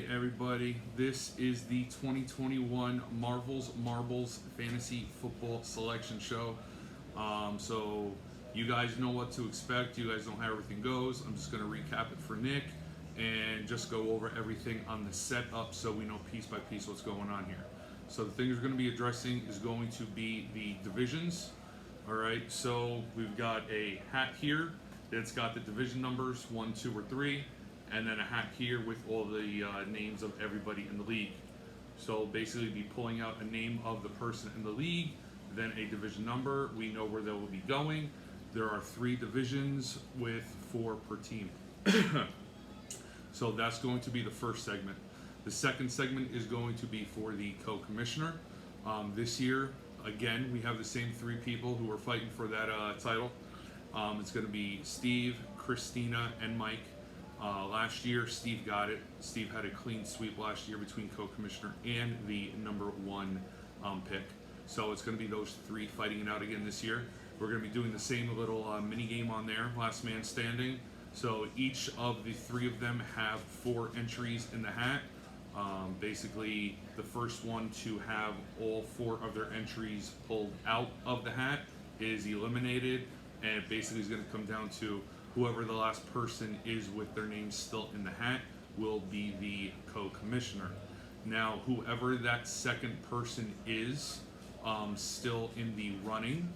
right, everybody. This is the 2021 Marvel's Marbles Fantasy Football Selection Show. So you guys know what to expect. You guys know how everything goes. I'm just going to recap it for Nick and just go over everything on the setup so we know piece by piece what's going on here. So the things we're going to be addressing is going to be the divisions. All right, so we've got a hat here that's got the division numbers 1, 2, or 3. And then a hat here with all the names of everybody in the league. So basically be pulling out a name of the person in the league, then a division number. We know where they will be going. There are 3 divisions with 4 per team. So that's going to be the first segment. The second segment is going to be for the co-commissioner. This year, again, we have the same 3 people who are fighting for that title. It's going to be Steve, Christina, and Mike. Last year, Steve got it. Steve had a clean sweep last year between co-commissioner and the number 1 pick. So it's going to be those 3 fighting it out again this year. We're going to be doing the same little mini game on there, last man standing. So each of the 3 of them have 4 entries in the hat. Basically, the first one to have all 4 of their entries pulled out of the hat is eliminated, and it basically is going to come down to whoever the last person is with their name still in the hat will be the co-commissioner. Now, whoever that second person is still in the running,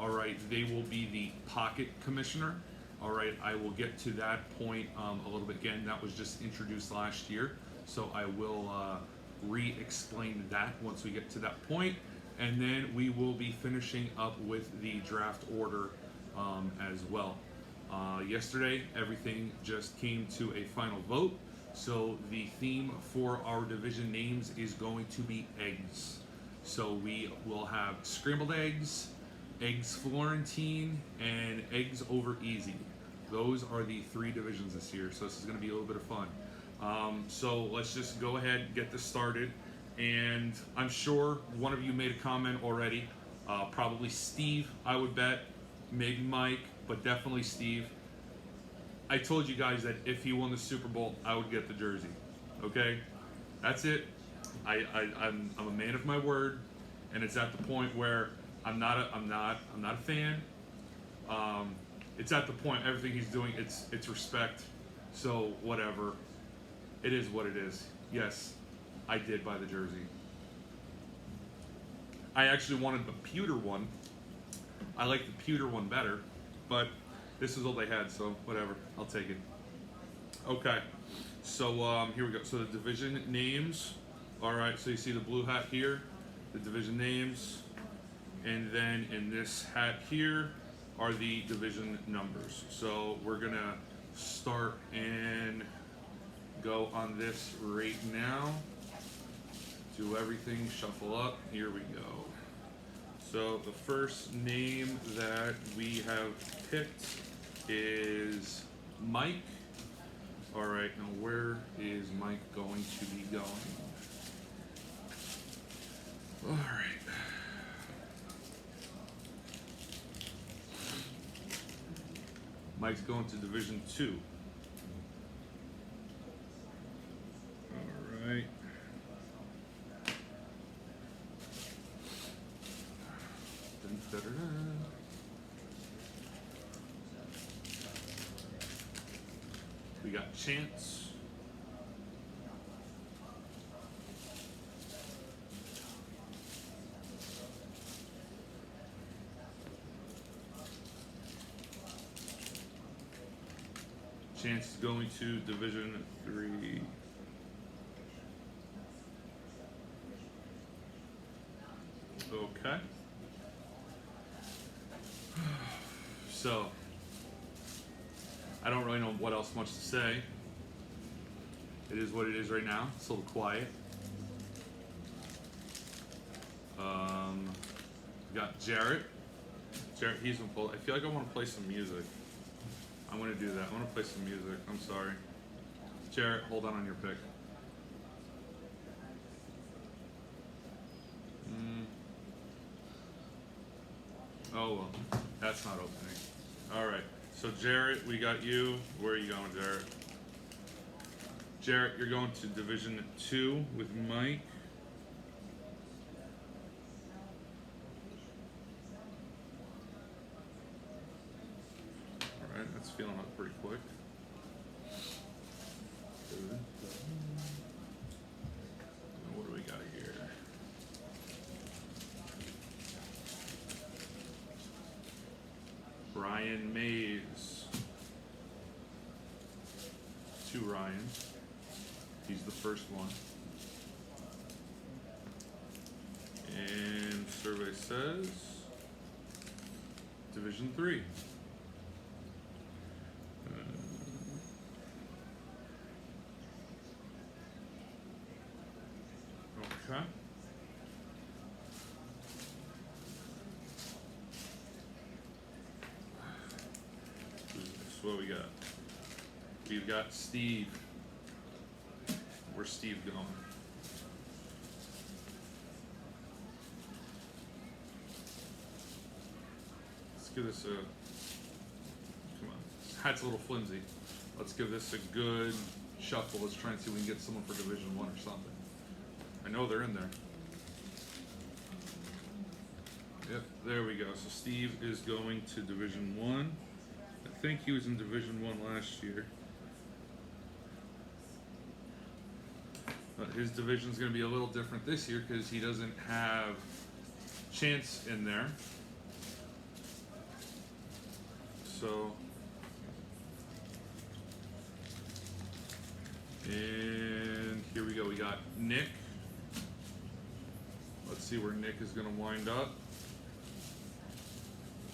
all right, they will be the pocket commissioner. All right, I will get to that point a little bit again. That was just introduced last year, so I will re-explain that once we get to that point. And then we will be finishing up with the draft order as well. Yesterday, everything just came to a final vote. So the theme for our division names is going to be eggs. So we will have scrambled eggs, eggs Florentine, and eggs over easy. Those are the 3 divisions this year. So this is going to be a little bit of fun. So let's just go ahead and get this started. And I'm sure one of you made a comment already. Probably Steve, I would bet. Maybe Mike, but definitely Steve. I told you guys that if he won the Super Bowl, I would get the jersey. Okay, that's it. I'm a man of my word, and it's at the point where I'm not a fan. It's at the point everything he's doing, it's respect. So whatever, it is what it is. Yes, I did buy the jersey. I actually wanted the pewter one. I like the pewter one better, but this is all they had, so whatever. I'll take it. Okay, so here we go. So the division names. All right, so you see the blue hat here, the division names, and then in this hat here are the division numbers. So we're gonna start and go on this right now. Do everything, shuffle up. Here we go. So the first name that we have picked is Mike. All right, now where is Mike going to be going? All right. Mike's going to Division 2. All right. We got Chance. Chance is going to Division 3. Okay. So, I don't really know what else much to say. It is what it is right now. It's a little quiet. We got Jarrett. Jarrett, he's been pulled. I feel like I want to play some music. I'm going to do that. I want to play some music. I'm sorry. Jarrett, hold on your pick. Oh, well, that's not opening. All right. So, Jarrett, we got you. Where are you going, Jarrett? Jarrett, you're going to Division 2 with Mike. All right, that's filling up pretty quick. Good. What do we got here? Ryan Mays. 2 Ryans. He's the first one. And survey says Division 3. Okay. What we got? We've got Steve. Where's Steve going? Let's give this a, come on, hat's a little flimsy. Let's give this a good shuffle. Let's try and see if we can get someone for Division 1 or something. I know they're in there. Yep, there we go. So Steve is going to Division 1. I think he was in Division 1 last year. But his division's going to be a little different this year because he doesn't have Chance in there. So, and here we go. We got Nick. Let's see where Nick is going to wind up.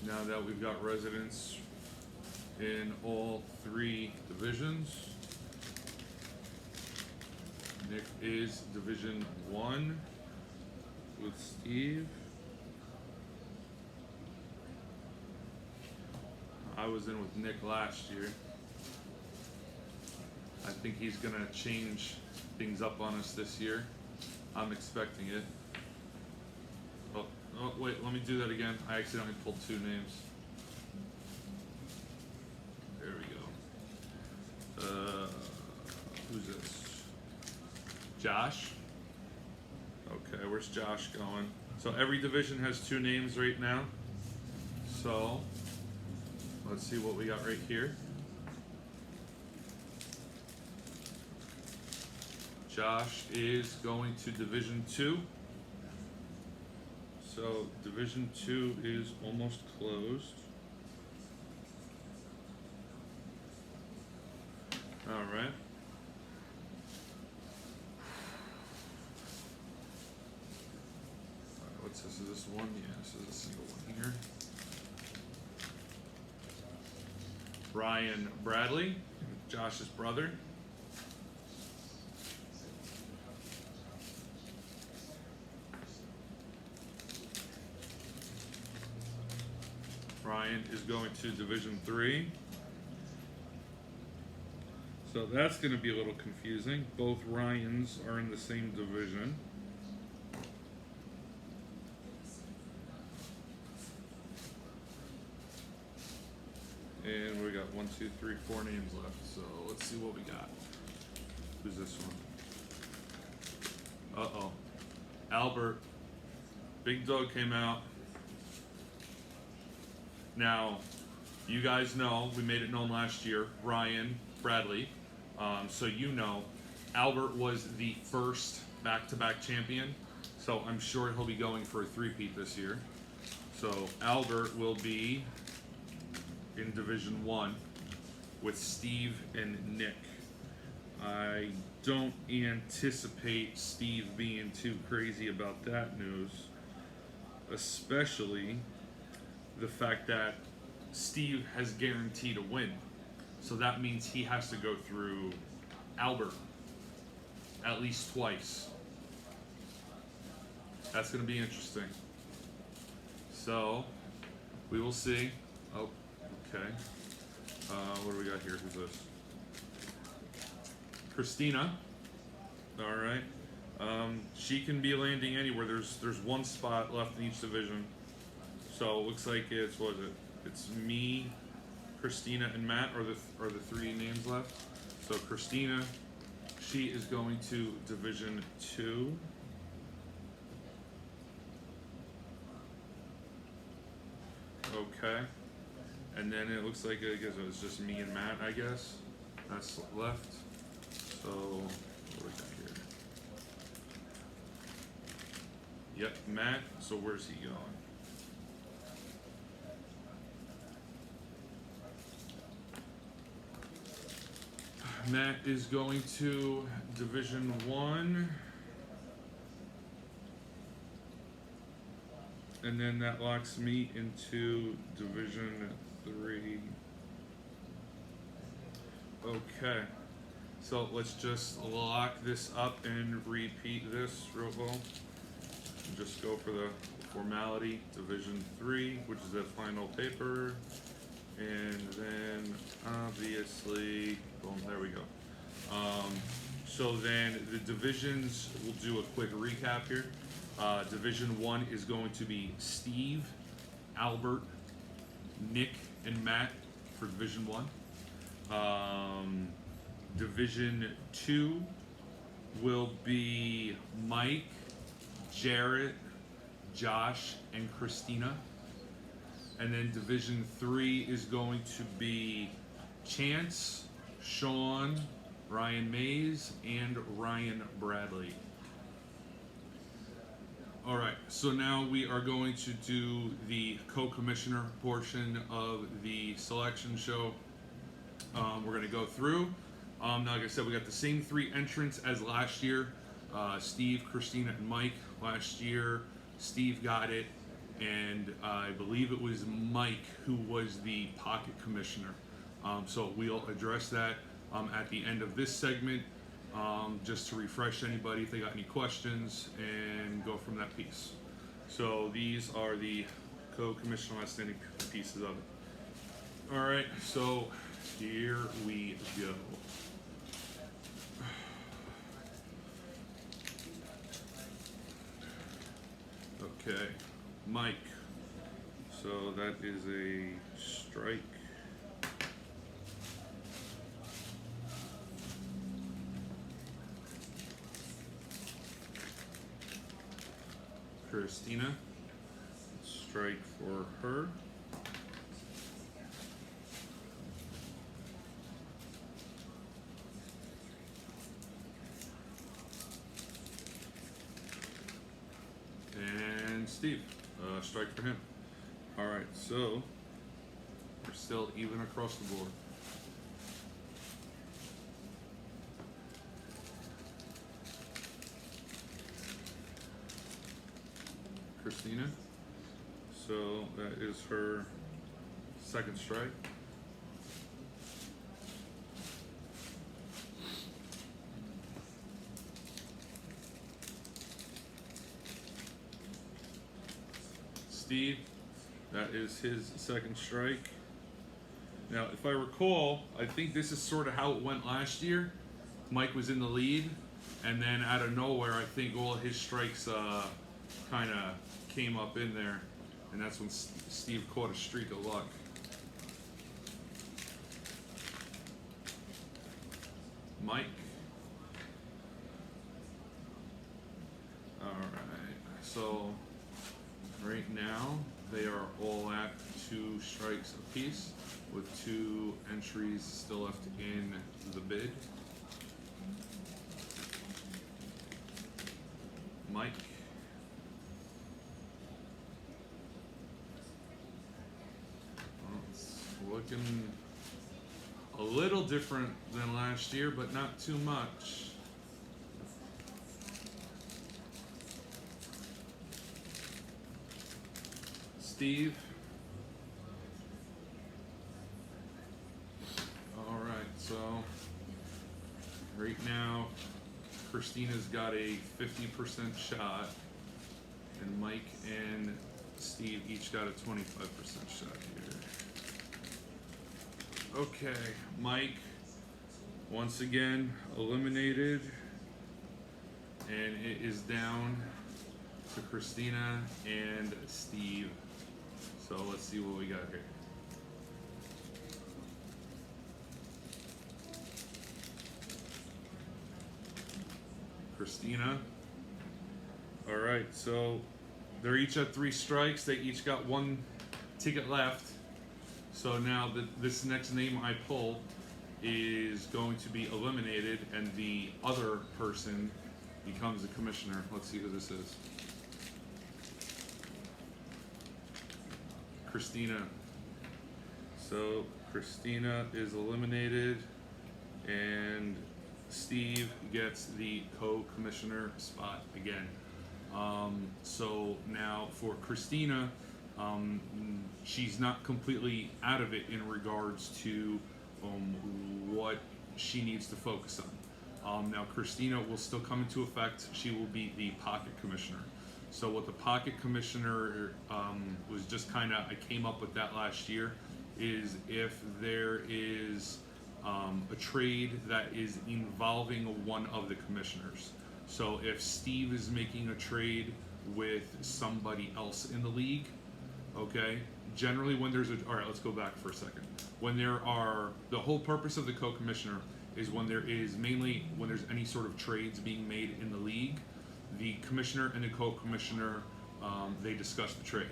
Now that we've got residents in all 3 divisions. Nick is Division 1 with Steve. I was in with Nick last year. I think he's gonna change things up on us this year. I'm expecting it. Oh wait, let me do that again. I accidentally pulled 2 names. There we go. Who's this? Josh. Okay, where's Josh going? So every division has 2 names right now. So let's see what we got right here. Josh is going to Division 2. So Division 2 is almost closed. All right. What's this? Is this one? Yeah, this is a single one here. Ryan Bradley, Josh's brother. Ryan is going to Division 3. So that's going to be a little confusing. Both Ryans are in the same division. And we got 1, 2, 3, 4 names left. So let's see what we got. Who's this one? Uh-oh. Albert. Big Dog came out. Now, you guys know, we made it known last year, Ryan Bradley. So you know, Albert was the first back-to-back champion. So I'm sure he'll be going for a 3-peat this year. So Albert will be in Division 1 with Steve and Nick. I don't anticipate Steve being too crazy about that news, especially the fact that Steve has guaranteed a win. So that means he has to go through Albert at least twice. That's going to be interesting. So we will see. Oh, okay. What do we got here? Who's this? Christina. All right. She can be landing anywhere. There's 1 spot left in each division. So it looks like it's, what is it? It's me, Christina, and Matt are the 3 names left. So Christina, She is going to Division 2. Okay. And then it looks like, I guess it was just me and Matt, I guess. That's left. So, what do we got here? Yep, Matt. So where's he going? Matt is going to Division 1. And then that locks me into Division 3. Okay. So let's just lock this up and repeat this real well. Just go for the formality. Division 3, which is the final paper. And then obviously, boom, there we go. So then the divisions, we'll do a quick recap here. Division 1 is going to be Steve, Albert, Nick, and Matt for Division 1. Division 2 will be Mike, Jarrett, Josh, and Christina. And then Division 3 is going to be Chance, Sean, Ryan Mays, and Ryan Bradley. All right, so now we are going to do the co-commissioner portion of the selection show. We're going to go through. Now, like I said, we got the same 3 entrants as last year. Steve, Christina, and Mike. Last year, Steve got it, and I believe it was Mike who was the pocket commissioner. So we'll address that at the end of this segment, just to refresh anybody if they got any questions, and go from that piece. So these are the co-commissioner outstanding pieces of it. All right, so here we go. Okay, Mike. So that is a strike. Christina, strike for her. And Steve, strike for him. All right, so we're still even across the board. Christina, so that is her second strike. Steve, that is his second strike. Now, if I recall, I think this is sort of how it went last year. Mike was in the lead, and then out of nowhere, I think all his strikes kind of came up in there, and that's when Steve caught a streak of luck. Mike. All right, so right now they are all at 2 strikes apiece, with 2 entries still left in the bid. Mike. Looking a little different than last year, but not too much. Steve. All right, so right now Christina's got a 50% shot, and Mike and Steve each got a 25% shot here. Okay, Mike, once again, eliminated, and it is down to Christina and Steve. So let's see what we got here. Christina. All right, so they're each at 3 strikes. They each got 1 ticket left. So now this next name I pull is going to be eliminated, and the other person becomes the commissioner. Let's see who this is. Christina. So Christina is eliminated, and Steve gets the co-commissioner spot again. So now for Christina, she's not completely out of it in regards to what she needs to focus on. Now Christina will still come into effect. She will be the pocket commissioner. So what the pocket commissioner was just kind of, I came up with that last year, is if there is a trade that is involving one of the commissioners. So if Steve is making a trade with somebody else in the league, okay, generally when there's all right, let's go back for a second. When there are, the whole purpose of the co-commissioner is when there is, mainly when there's any sort of trades being made in the league, the commissioner and the co-commissioner, they discuss the trade.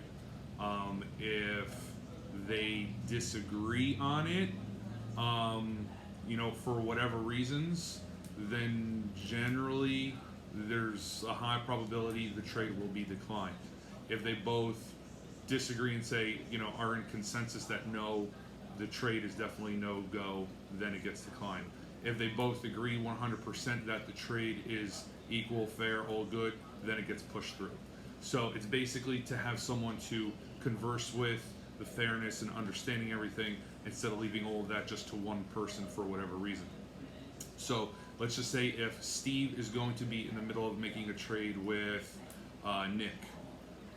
If they disagree on it, for whatever reasons, then generally there's a high probability the trade will be declined. If they both disagree and say, are in consensus that no, the trade is definitely no go, then it gets declined. If they both agree 100% that the trade is equal, fair, all good, then it gets pushed through. So it's basically to have someone to converse with, the fairness and understanding everything, instead of leaving all of that just to one person for whatever reason. So let's just say if Steve is going to be in the middle of making a trade with Nick,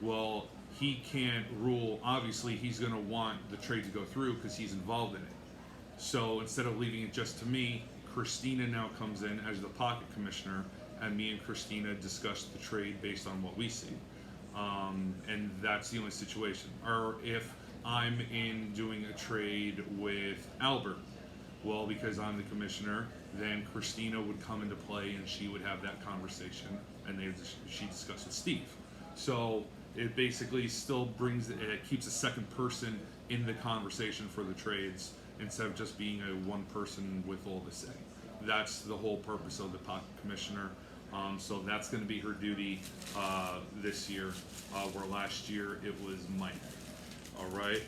well, he can't rule. Obviously, he's going to want the trade to go through because he's involved in it. So instead of leaving it just to me, Christina now comes in as the pocket commissioner, and me and Christina discuss the trade based on what we see. And that's the only situation. Or if I'm in doing a trade with Albert, well, because I'm the commissioner, then Christina would come into play and she would have that conversation, and she discussed with Steve. So it basically still keeps a second person in the conversation for the trades, instead of just being a one person with all the say. That's the whole purpose of the pocket commissioner. So that's going to be her duty this year, where last year it was Mike. All right.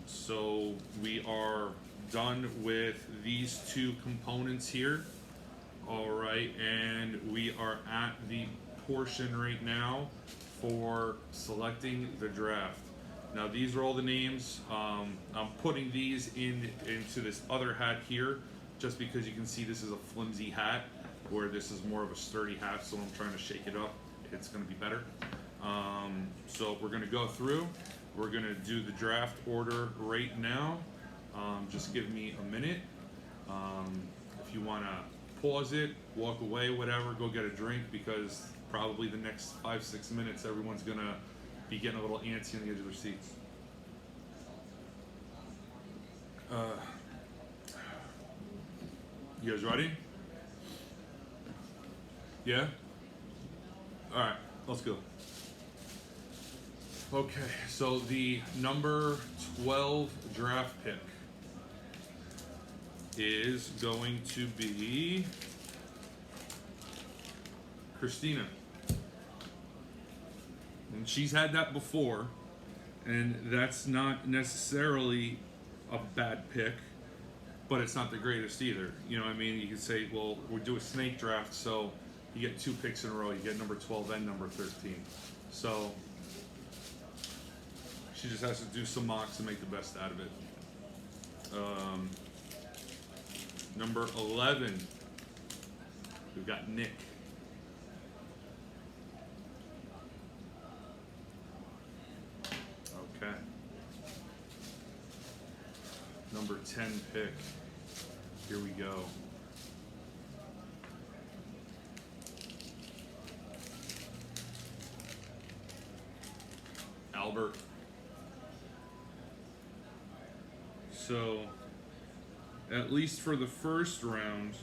So we are done with these 2 components here. All right, and we are at the portion right now for selecting the draft. Now these are all the names. I'm putting these into this other hat here, just because you can see this is a flimsy hat, where this is more of a sturdy hat, so I'm trying to shake it up. It's going to be better. So we're going to go through. We're going to do the draft order right now. Just give me a minute. If you want to pause it, walk away, whatever, go get a drink, because probably the next 5-6 minutes everyone's going to be getting a little antsy on the edge of their seats. You guys ready? Yeah? Alright, let's go. Okay, so the number 12 draft pick is going to be Christina. And she's had that before, and that's not necessarily a bad pick, but it's not the greatest either. You know what I mean? You could say, well, we do a snake draft, so you get 2 picks in a row. You get number 12 and number 13. So she just has to do some mocks and make the best out of it. Number 11, we've got Nick. Okay. Number 10 pick. Here we go. Albert. So, at least for the first round,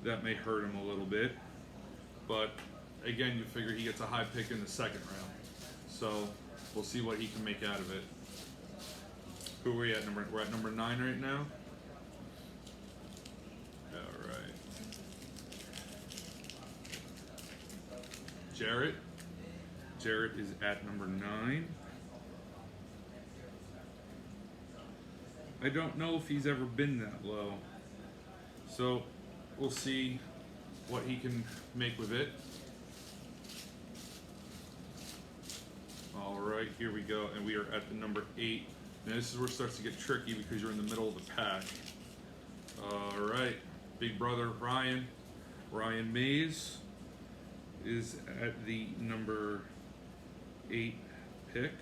that may hurt him a little bit. but again, you figure he gets a high pick in the second round. So we'll see what he can make out of it. Who are we at? We're at number 9 right now. All right. Jarrett. Jarrett is at number 9. I don't know if he's ever been that low. So we'll see what he can make with it. All right, here we go. And we are at the number 8. Now this is where it starts to get tricky because you're in the middle of the pack. All right, big brother Ryan. Ryan Mays is at the number 8 pick.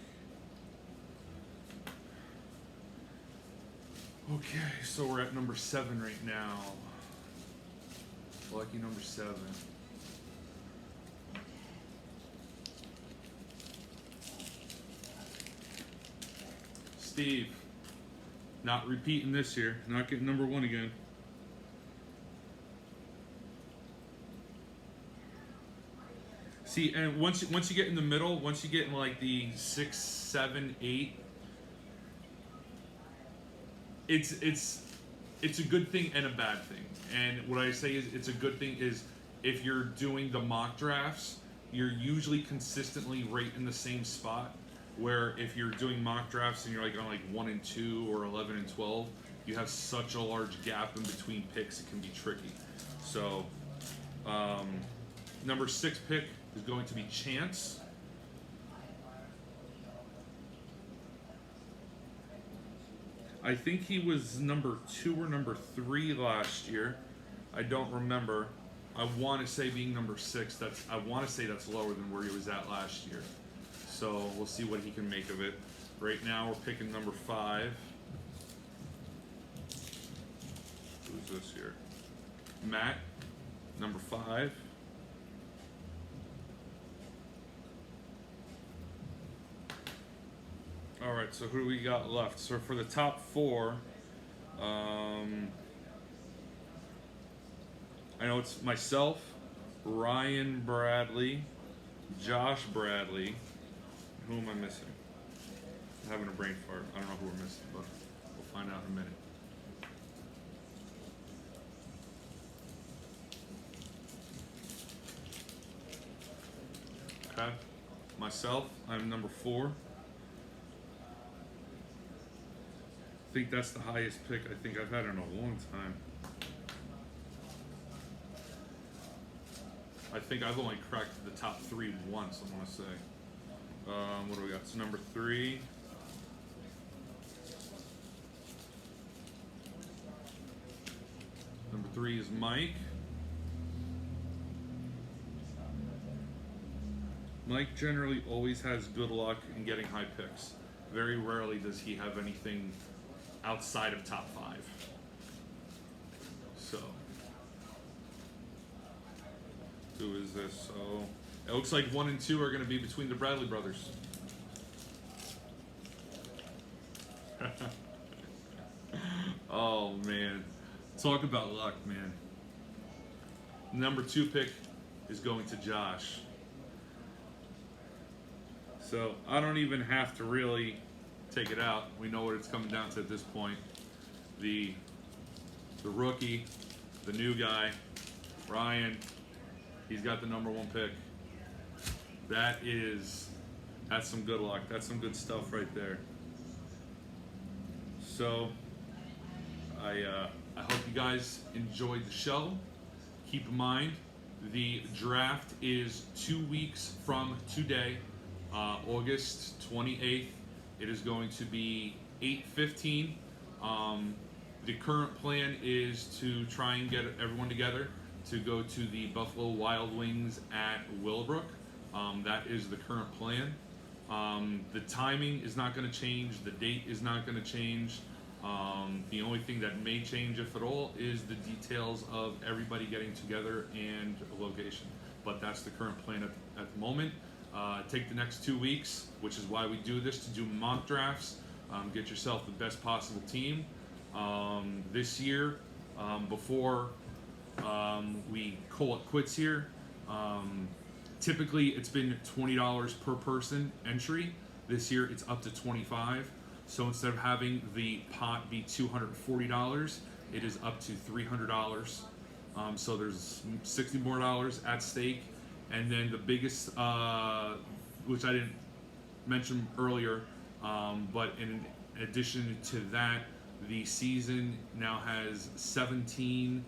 Okay, so we're at number 7 right now. Lucky number 7. Steve, not repeating this year, not getting number 1 again. See, and once you get in the middle, once you get in like the 6, 7, 8, it's a good thing and a bad thing. And what I say is it's a good thing is if you're doing the mock drafts, you're usually consistently right in the same spot. Where if you're doing mock drafts and you're like on like 1 and 2 or 11 and 12, you have such a large gap in between picks, it can be tricky. So, number 6 pick is going to be Chance. I think he was number 2 or number 3 last year. I don't remember. I want to say being number 6. I want to say that's lower than where he was at last year. So we'll see what he can make of it. Right now we're picking number 5. Who's this here? Matt, number 5. All right, so who do we got left? So for the top 4, I know it's myself, Ryan Bradley, Josh Bradley. Who am I missing? I'm having a brain fart. I don't know who we're missing, but we'll find out in a minute. Okay. Myself, I'm number 4. I think that's the highest pick I think I've had in a long time. I think I've only cracked the top 3 once, I want to say. What do we got? So number 3. Number 3 is Mike. Mike generally always has good luck in getting high picks. Very rarely does he have anything outside of top 5. So, who is this? So, it looks like 1 and 2 are going to be between the Bradley brothers. Oh, man. Talk about luck, man. Number 2 pick is going to Josh. So, I don't even have to really take it out. We know what it's coming down to at this point. The rookie, the new guy, Ryan, he's got the number 1 pick. That's some good luck. That's some good stuff right there. So I hope you guys enjoyed the show. Keep in mind, the draft is 2 weeks from today, August 28th. It is going to be 8:15. The current plan is to try and get everyone together to go to the Buffalo Wild Wings at Willowbrook. That is the current plan. The timing is not going to change. The date is not going to change. The only thing that may change, if at all, is the details of everybody getting together and a location. But that's the current plan at the moment. Take the next 2 weeks, which is why we do this, to do mock drafts. Get yourself the best possible team. This year, before we call it quits here, Typically, it's been $20 per person entry. This year, it's up to $25. So instead of having the pot be $240, it is up to $300. So there's $60 more at stake. And then the biggest, which I didn't mention earlier, but in addition to that, the season now has 17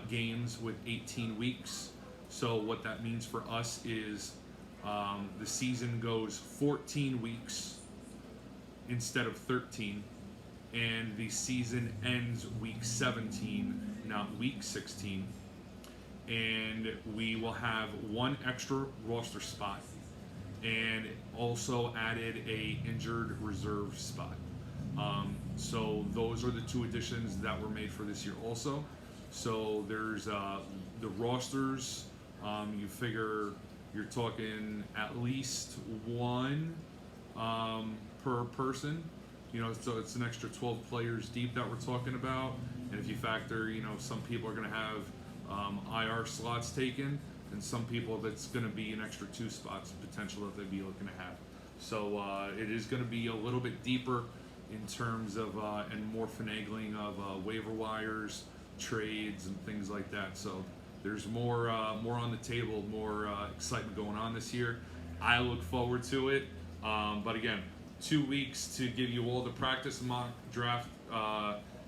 games with 18 weeks. So what that means for us is the season goes 14 weeks instead of 13, and the season ends week 17, not week 16. And we will have one extra roster spot, and also added a injured reserve spot. So those are the two additions that were made for this year also. So there's the rosters. You figure you're talking at least one per person. So it's an extra 12 players deep that we're talking about. And if you factor, some people are going to have IR slots taken, and some people that's going to be an extra 2 spots potential that they'd be looking to have. So it is going to be a little bit deeper in terms of and more finagling of waiver wires, trades, and things like that. So there's more on the table, more excitement going on this year. I look forward to it. But again, 2 weeks to give you all the practice mock draft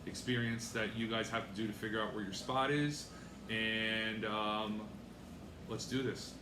experience that you guys have to do to figure out where your spot is. And let's do this.